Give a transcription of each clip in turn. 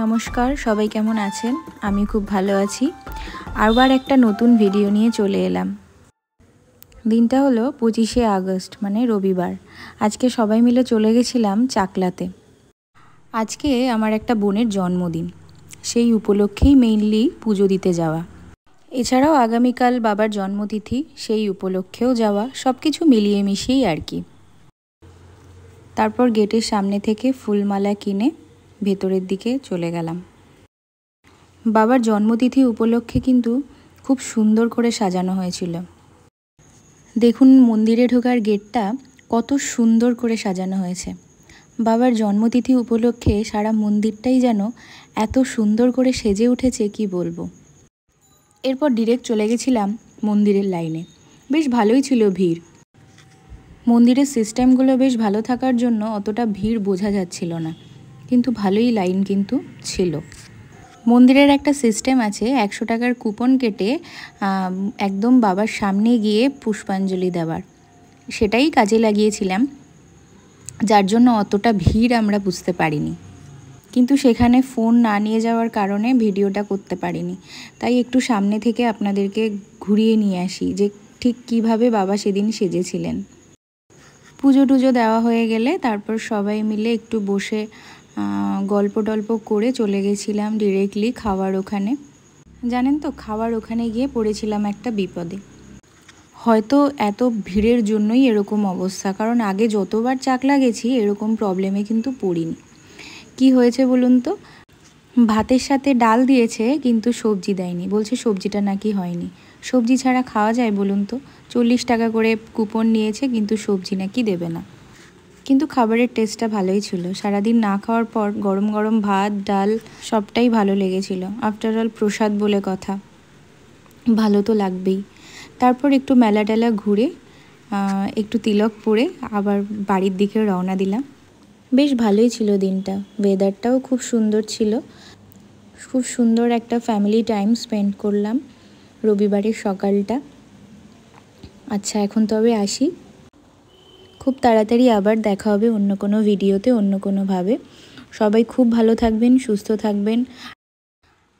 নমস্কার, সবাই কেমন আছেন? আমি খুব ভালো আছি। আবার একটা নতুন ভিডিও নিয়ে চলে এলাম। দিনটা হলো 25শে আগস্ট, মানে রবিবার। আজকে সবাই মিলে চলে গেছিলাম চাকলাতে। আজকে আমার একটা বোনের জন্মদিন, সেই উপলক্ষেই মেইনলি পুজো দিতে যাওয়া। এছাড়াও আগামীকাল বাবার জন্মতিথি, সেই উপলক্ষেও যাওয়া, সব কিছু মিলিয়ে মিশিয়েই আর কি। তারপর গেটের সামনে থেকে ফুলমালা কিনে ভেতরের দিকে চলে গেলাম। বাবার জন্মতিথি উপলক্ষে কিন্তু খুব সুন্দর করে সাজানো হয়েছিল। দেখুন, মন্দিরে ঢোকার গেটটা কত সুন্দর করে সাজানো হয়েছে। বাবার জন্মতিথি উপলক্ষে সারা মন্দিরটাই যেন এত সুন্দর করে সেজে উঠেছে, কি বলবো। এরপর ডিরেক্ট চলে গেছিলাম মন্দিরের লাইনে। বেশ ভালোই ছিল ভিড়। মন্দিরের সিস্টেমগুলো বেশ ভালো থাকার জন্য অতটা ভিড় বোঝা যাচ্ছিল না, কিন্তু ভালোই লাইন কিন্তু ছিল। মন্দিরের একটা সিস্টেম আছে, 100 টাকার কুপন কেটে একদম বাবার সামনে গিয়ে পুষ্পাঞ্জলি দেওয়ার। সেটাই কাজে লাগিয়েছিলাম, যার জন্য অতটা ভিড় আমরা বুঝতে পারিনি। কিন্তু সেখানে ফোন না নিয়ে যাওয়ার কারণে ভিডিওটা করতে পারিনি। তাই একটু সামনে থেকে আপনাদেরকে ঘুরিয়ে নিয়ে আসি যে ঠিক কিভাবে বাবা সেদিন সেজেছিলেন। পুজো টুজো দেওয়া হয়ে গেলে তারপর সবাই মিলে একটু বসে গল্প টল্প করে চলে গেছিলাম ডিরেক্টলি খাওয়ার ওখানে। জানেন তো, খাওয়ার ওখানে গিয়ে পড়েছিলাম একটা বিপদে। হয়তো এত ভিড়ের জন্যই এরকম অবস্থা, কারণ আগে যতবার চাকলা গেছি এরকম প্রবলেমে কিন্তু পড়িনি। কি হয়েছে বলুন তো, ভাতের সাথে ডাল দিয়েছে কিন্তু সবজি দেয়নি, বলছে সবজিটা নাকি হয়নি। সবজি ছাড়া খাওয়া যায় বলুন তো? 40 টাকা করে কুপন নিয়েছে, কিন্তু সবজি নাকি দেবে না। কিন্তু খাবারের টেস্টটা ভালোই ছিল। সারাদিন না খাওয়ার পর গরম গরম ভাত ডাল সবটাই ভালো লেগেছিল। আফটার অল প্রসাদ বলে কথা, ভালো তো লাগবেই। তারপর একটু মেলা টেলা ঘুরে একটু তিলক পরে আবার বাড়ির দিকে রওনা দিলাম। বেশ ভালোই ছিল দিনটা, ওয়েদারটাও খুব সুন্দর ছিল। খুব সুন্দর একটা ফ্যামিলি টাইম স্পেন্ড করলাম রবিবারের সকালটা। আচ্ছা, এখন তবে আসি। খুব তাড়াতাড়ি আবার দেখা হবে অন্য কোনো ভিডিওতে, অন্য কোনোভাবে। সবাই খুব ভালো থাকবেন, সুস্থ থাকবেন।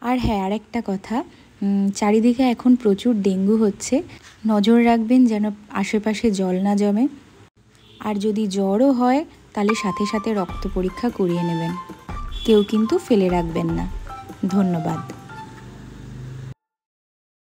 আর হ্যাঁ, আরেকটা কথা, চারিদিকে এখন প্রচুর ডেঙ্গু হচ্ছে। নজর রাখবেন যেন আশেপাশে জল না জমে। আর যদি জ্বরও হয় তাহলে সাথে সাথে রক্ত পরীক্ষা করিয়ে নেবেন। কেউ কিন্তু ফেলে রাখবেন না। ধন্যবাদ।